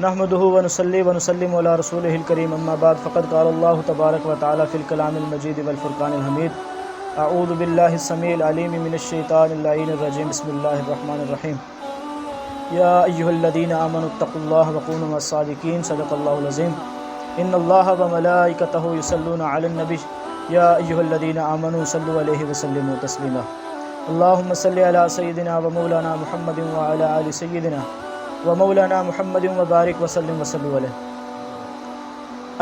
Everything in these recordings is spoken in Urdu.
نحمده ونصلي ونسلم على رسوله الكريم اما بعد فقد قال الله تبارك وتعالى في الكلام المجيد والفرقان الحميد اعوذ بالله السميع العليم من الشيطان اللعين الرجيم بسم الله الرحمن الرحيم يا ايها الذين امنوا اتقوا الله وكونوا مع الصادقين صدق الله العظيم ان الله وملائكته يصلون على النبي يا ايها الذين امنوا صلوا عليه وسلموا تسليما اللهم صل على سيدنا ومولانا محمد وعلى ال سيدنا ومولانا محمد وبارک وسلم وسلم علیہ۔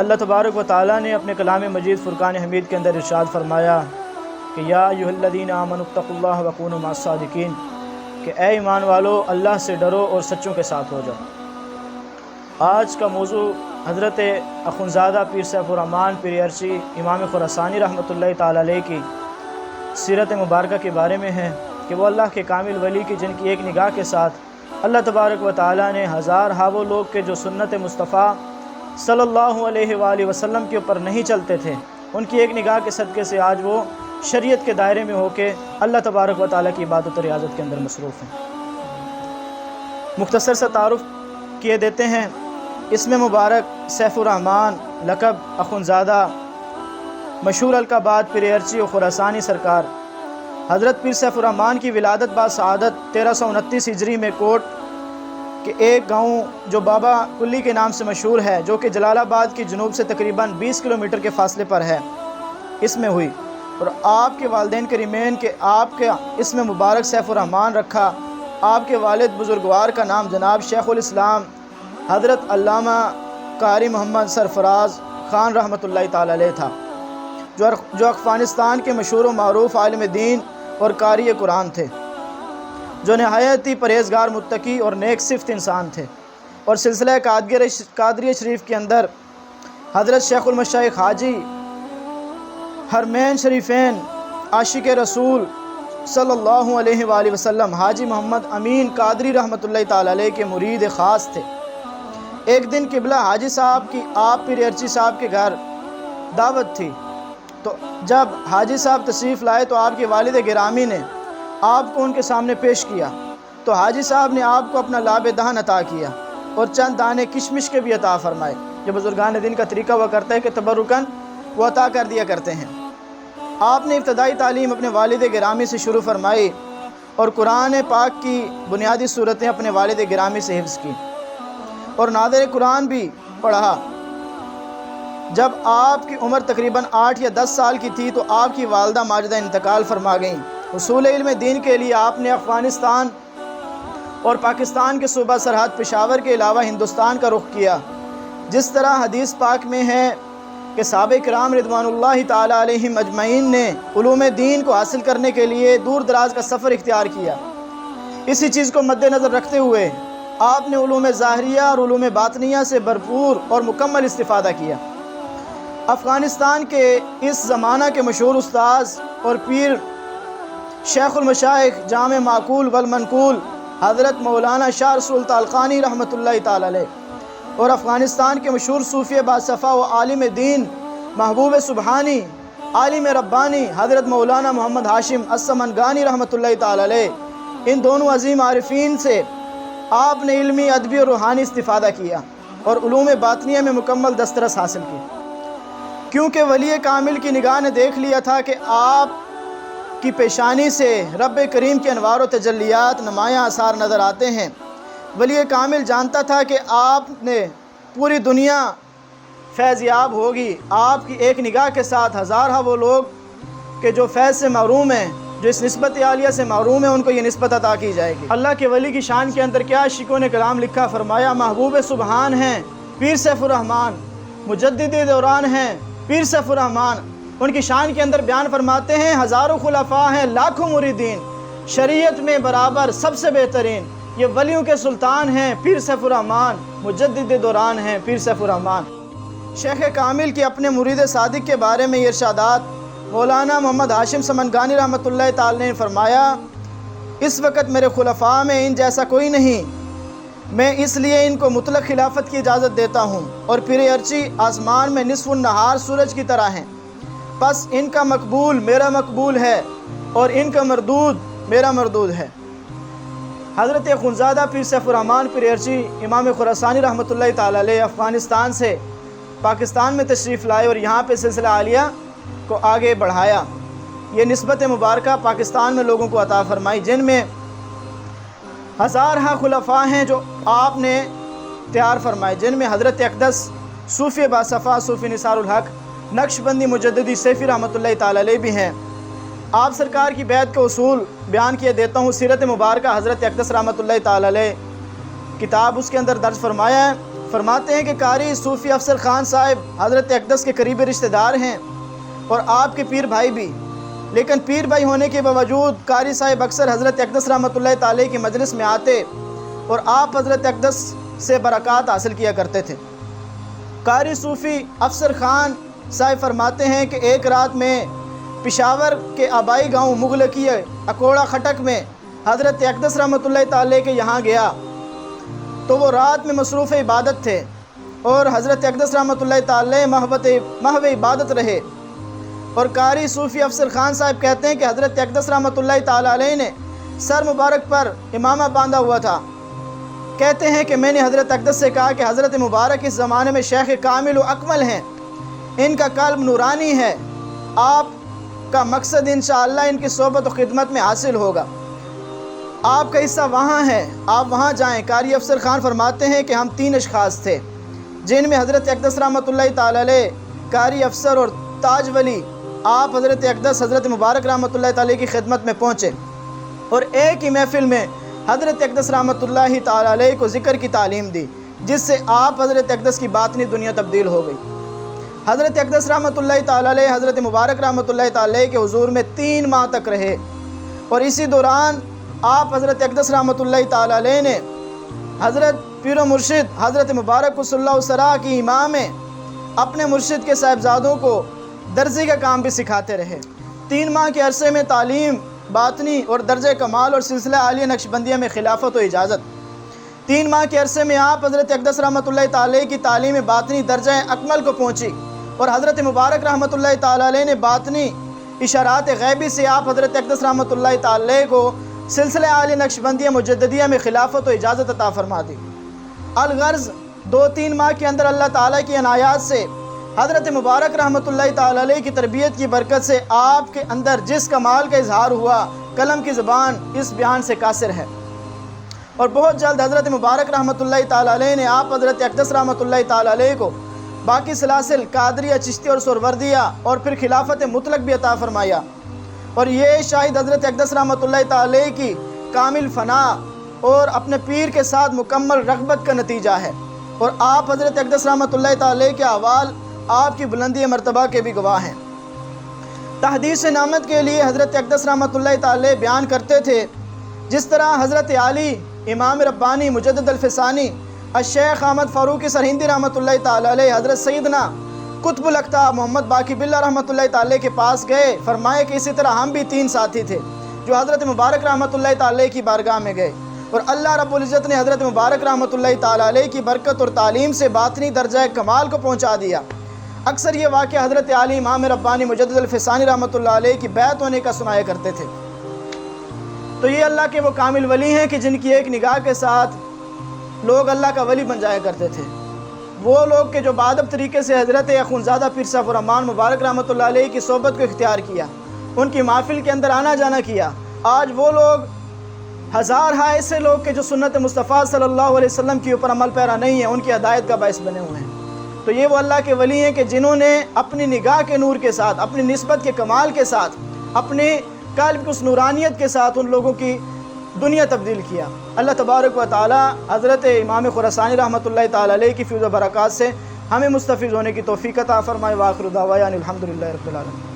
اللہ تبارک و تعالیٰ نے اپنے کلام مجید فرقان حمید کے اندر ارشاد فرمایا کہ یا ایھا الذین آمنوا اتقوا اللہ وکونوا مع الصادقین، کہ اے ایمان والو اللہ سے ڈرو اور سچوں کے ساتھ ہو جاؤ۔ آج کا موضوع حضرت اخونزادہ پیر سیف الرحمن پیر ارچی امام خراسانی رحمۃ اللہ تعالیٰ علیہ کی سیرت مبارکہ کے بارے میں ہے کہ وہ اللہ کے کامل ولی کی جن کی ایک نگاہ کے ساتھ اللہ تبارک و تعالیٰ نے ہزار وہ لوگ کے جو سنت مصطفیٰ صلی اللہ علیہ وآلہ وسلم کے اوپر نہیں چلتے تھے، ان کی ایک نگاہ کے صدقے سے آج وہ شریعت کے دائرے میں ہو کے اللہ تبارک و تعالیٰ کی عبادت و ریاضت کے اندر مصروف ہیں۔ مختصر سا تعارف کیے دیتے ہیں۔ اسم مبارک سیف الرحمن، لقب اخونزادہ، مشہور القابات پیر ارچی و خراسانی سرکار۔ حضرت پیر سیف الرحمن کی ولادت با سعادت 1329 ہجری میں کوٹ کے ایک گاؤں جو بابا کلی کے نام سے مشہور ہے، جو کہ جلال آباد کی جنوب سے تقریباً 20 کلومیٹر کے فاصلے پر ہے، اس میں ہوئی، اور آپ کے والدین کریمین کے آپ کے اسم مبارک سیف الرحمن رکھا۔ آپ کے والد بزرگوار کا نام جناب شیخ الاسلام حضرت علامہ قاری محمد سرفراز خان رحمۃ اللہ تعالی علیہ تھا، جو افغانستان کے مشہور و معروف عالم دین اور قاری قرآن تھے، جو نہایت ہی پرہیزگار، متقی اور نیک صفت انسان تھے، اور سلسلہ قادریہ شریف کے اندر حضرت شیخ المشائخ حاجی حرمین شریفین عاشق رسول صلی اللہ علیہ وآلہ وسلم حاجی محمد امین قادری رحمۃ اللہ تعالی علیہ کے مرید خاص تھے۔ ایک دن قبلہ حاجی صاحب کی آپ پیر ارچی صاحب کے گھر دعوت تھی، تو جب حاجی صاحب تشریف لائے تو آپ کے والد گرامی نے آپ کو ان کے سامنے پیش کیا، تو حاجی صاحب نے آپ کو اپنا لاب دہن عطا کیا اور چند دانے کشمش کے بھی عطا فرمائے، جو بزرگان دین کا طریقہ ہوا کرتا ہے کہ تبرکاً وہ عطا کر دیا کرتے ہیں۔ آپ نے ابتدائی تعلیم اپنے والد گرامی سے شروع فرمائی اور قرآن پاک کی بنیادی صورتیں اپنے والد گرامی سے حفظ کی، اور نادر قرآن بھی پڑھا۔ جب آپ کی عمر تقریباً 8 یا 10 سال کی تھی تو آپ کی والدہ ماجدہ انتقال فرما گئیں۔ حصول علم دین کے لیے آپ نے افغانستان اور پاکستان کے صوبہ سرحد پشاور کے علاوہ ہندوستان کا رخ کیا۔ جس طرح حدیث پاک میں ہے کہ صحابہ کرام رضوان اللہ تعالی علیہم اجمعین نے علوم دین کو حاصل کرنے کے لیے دور دراز کا سفر اختیار کیا۔ اسی چیز کو مد نظر رکھتے ہوئے آپ نے علوم ظاہریہ اور علوم باطنیہ سے بھرپور اور مکمل استفادہ کیا۔ افغانستان کے اس زمانہ کے مشہور استاذ اور پیر شیخ المشائخ جامع معقول والمنقول حضرت مولانا شاہ رسول تعلقانی رحمۃ اللہ تعالی علیہ، اور افغانستان کے مشہور صوفی باصفا و عالم دین محبوب سبحانی عالم ربانی حضرت مولانا محمد ہاشم السمنگانی رحمۃ اللہ تعالی علیہ، ان دونوں عظیم عارفین سے آپ نے علمی، ادبی اور روحانی استفادہ کیا اور علوم باطنیہ میں مکمل دسترس حاصل کی، کیونکہ ولی کامل کی نگاہ نے دیکھ لیا تھا کہ آپ کی پیشانی سے رب کریم کے انوار و تجلیات نمایاں آثار نظر آتے ہیں۔ ولی کامل جانتا تھا کہ آپ نے پوری دنیا فیض یاب ہوگی، آپ کی ایک نگاہ کے ساتھ ہزارہ وہ لوگ کہ جو فیض سے محروم ہیں، جو اس نسبت عالیہ سے محروم ہیں، ان کو یہ نسبت عطا کی جائے گی۔ اللہ کے ولی کی شان کے اندر کیا عاشقوں نے کلام لکھا، فرمایا محبوب سبحان ہیں پیر سیف الرحمن، مجدد دوران ہیں پیر سیف الرحمن۔ ان کی شان کے اندر بیان فرماتے ہیں ہزاروں خلفاء ہیں لاکھوں مریدین، شریعت میں برابر سب سے بہترین، یہ ولیوں کے سلطان ہیں پیر سیف الرحمن، مجدد دوران ہیں پیر سیف الرحمن۔ شیخ کامل کے اپنے مرید صادق کے بارے میں یہ ارشادات مولانا محمد ہاشم سمنگانی رحمۃ اللہ تعالی نے فرمایا، اس وقت میرے خلفاء میں ان جیسا کوئی نہیں، میں اس لیے ان کو مطلق خلافت کی اجازت دیتا ہوں، اور پیر ارچی آسمان میں نصف النہار سورج کی طرح ہیں، بس ان کا مقبول میرا مقبول ہے اور ان کا مردود میرا مردود ہے۔ حضرت اخوندزادہ پیر سیف الرحمن پیر ارچی امام خراسانی رحمۃ اللہ تعالی علیہ افغانستان سے پاکستان میں تشریف لائے اور یہاں پہ سلسلہ عالیہ کو آگے بڑھایا۔ یہ نسبت مبارکہ پاکستان میں لوگوں کو عطا فرمائی، جن میں ہزارہ خلفاء ہیں جو آپ نے تیار فرمائے، جن میں حضرت اقدس صوفی باصفا صوفی نثار الحق نقشبندی مجددی سیفی رحمۃ اللہ تعالی علیہ بھی ہیں۔ آپ سرکار کی بیعت کے اصول بیان کیے دیتا ہوں۔ سیرت مبارکہ حضرت اقدس رحمۃ اللہ تعالی علیہ کتاب اس کے اندر درج فرمایا ہے، فرماتے ہیں کہ قاری صوفی افسر خان صاحب حضرت اقدس کے قریبی رشتہ دار ہیں اور آپ کے پیر بھائی بھی، لیکن پیر بھائی ہونے کے باوجود قاری صاحب اکثر حضرت اقدس رحمۃ اللہ تعالی کی مجلس میں آتے اور آپ حضرت اقدس سے برکات حاصل کیا کرتے تھے۔ قاری صوفی افسر خان صاحب فرماتے ہیں کہ ایک رات میں پشاور کے آبائی گاؤں مغلقی اکوڑا خٹک میں حضرت اقدس رحمۃ اللہ تعالی کے یہاں گیا تو وہ رات میں مصروف عبادت تھے اور حضرت اقدس رحمۃ اللہ تعالی محو عبادت رہے، اور قاری صوفی افسر خان صاحب کہتے ہیں کہ حضرت اقدس رحمۃ اللہ تعالی علیہ نے سر مبارک پر امامہ باندھا ہوا تھا۔ کہتے ہیں کہ میں نے حضرت اقدس سے کہا کہ حضرت مبارک اس زمانے میں شیخ کامل و اکمل ہیں، ان کا قلب نورانی ہے، آپ کا مقصد انشاءاللہ ان کی صحبت و خدمت میں حاصل ہوگا، آپ کا حصہ وہاں ہے، آپ وہاں جائیں۔ قاری افسر خان فرماتے ہیں کہ ہم 3 اشخاص تھے، جن میں حضرت اقدس رحمۃ اللہ تعالی علیہ، قاری افسر اور تاج ولی آپ حضرت اقدس حضرت مبارک رحمۃ اللہ تعالی کی خدمت میں پہنچے اور ایک ہی محفل میں حضرت اقدس رحمۃ اللہ تعالی علیہ کو ذکر کی تعلیم دی، جس سے آپ حضرت اقدس کی باطنی دنیا تبدیل ہو گئی۔ حضرت اقدس رحمۃ اللہ تعالی علیہ حضرت مبارک رحمۃ اللہ تعالی علیہ کے حضور میں 3 ماہ تک رہے، اور اسی دوران آپ حضرت اقدس رحمۃ اللہ تعالی علیہ نے حضرت پیر و مرشد حضرت مبارک صلی اللہ علیہ وسلم کی امام میں اپنے مرشد کے صاحبزادوں کو درزی کا کام بھی سکھاتے رہے۔ 3 ماہ کے عرصے میں تعلیم، باطنی اور درجہ کمال اور سلسلہ عالیہ نقشبندیہ میں خلافت و اجازت۔ 3 ماہ کے عرصے میں آپ حضرت اقدس رحمۃ اللہ تعالی کی تعلیم باطنی درجہ اکمل کو پہنچی، اور حضرت مبارک رحمۃ اللہ تعالی علیہ نے باطنی اشارات غیبی سے آپ حضرت اقدس رحمۃ اللہ تعالی کو سلسلہ عالیہ نقشبندیہ مجددیہ میں خلافت و اجازت عطا فرما دی۔ الغرض 2-3 ماہ کے اندر اللہ تعالیٰ کی عنایات سے حضرت مبارک رحمۃ اللہ تعالی علیہ کی تربیت کی برکت سے آپ کے اندر جس کمال کا اظہار ہوا، قلم کی زبان اس بیان سے قاصر ہے، اور بہت جلد حضرت مبارک رحمۃ اللہ تعالی علیہ نے آپ حضرت اقدس رحمۃ اللہ تعالی علیہ کو باقی سلاسل قادریہ، چشتی اور سہروردیہ اور پھر خلافت مطلق بھی عطا فرمایا، اور یہ شاہد حضرت اقدس رحمۃ اللہ تعالی کی کامل فنا اور اپنے پیر کے ساتھ مکمل رغبت کا نتیجہ ہے، اور آپ حضرت اقدس رحمۃ اللہ تعالی کے احوال آپ کی بلندی مرتبہ کے بھی گواہ ہیں۔ تحدیث نعمت کے لیے حضرت اقدس رحمۃ اللہ تعالی بیان کرتے تھے، جس طرح حضرت علی امام ربانی مجدد الفسانی الشیخ احمد فاروقی سرہندی رحمۃ اللہ تعالی علیہ حضرت سیدنا قطب الاقطاب محمد باقی باللہ رحمۃ اللہ تعالی کے پاس گئے، فرمائے کہ اسی طرح ہم بھی 3 ساتھی تھے جو حضرت مبارک رحمۃ اللہ تعالی کی بارگاہ میں گئے، اور اللہ رب العزت نے حضرت مبارک رحمۃ اللہ تعالی علیہ کی برکت اور تعلیم سے باطنی درجہ کمال کو پہنچا دیا۔ اکثر یہ واقعہ حضرت علی امام ربانی مجدد الفسانی رحمۃ اللہ علیہ کی بیعت ہونے کا سنایا کرتے تھے۔ تو یہ اللہ کے وہ کامل ولی ہیں کہ جن کی ایک نگاہ کے ساتھ لوگ اللہ کا ولی بن جایا کرتے تھے۔ وہ لوگ کہ جو بادب طریقے سے حضرت اخوندزادہ پیر سیف الرحمن مبارک رحمۃ اللہ علیہ کی صحبت کو اختیار کیا، ان کی محفل کے اندر آنا جانا کیا، آج وہ لوگ ہزارہ ایسے لوگ کہ جو سنت مصطفیٰ صلی اللہ علیہ وسلم کے اوپر عمل پیرا نہیں ہیں، ان کی ہدایت کا باعث بنے ہوئے ہیں۔ تو یہ وہ اللہ کے ولی ہیں کہ جنہوں نے اپنی نگاہ کے نور کے ساتھ، اپنی نسبت کے کمال کے ساتھ، اپنے قلب کی اس نورانیت کے ساتھ ان لوگوں کی دنیا تبدیل کیا۔ اللہ تبارک و تعالی حضرت امام خراسانی رحمۃ اللہ تعالی علیہ کی فیض و برکات سے ہمیں مستفیض ہونے کی توفیق عطا فرمائے۔ وآخر دعوانا الحمدللہ رب العالمین۔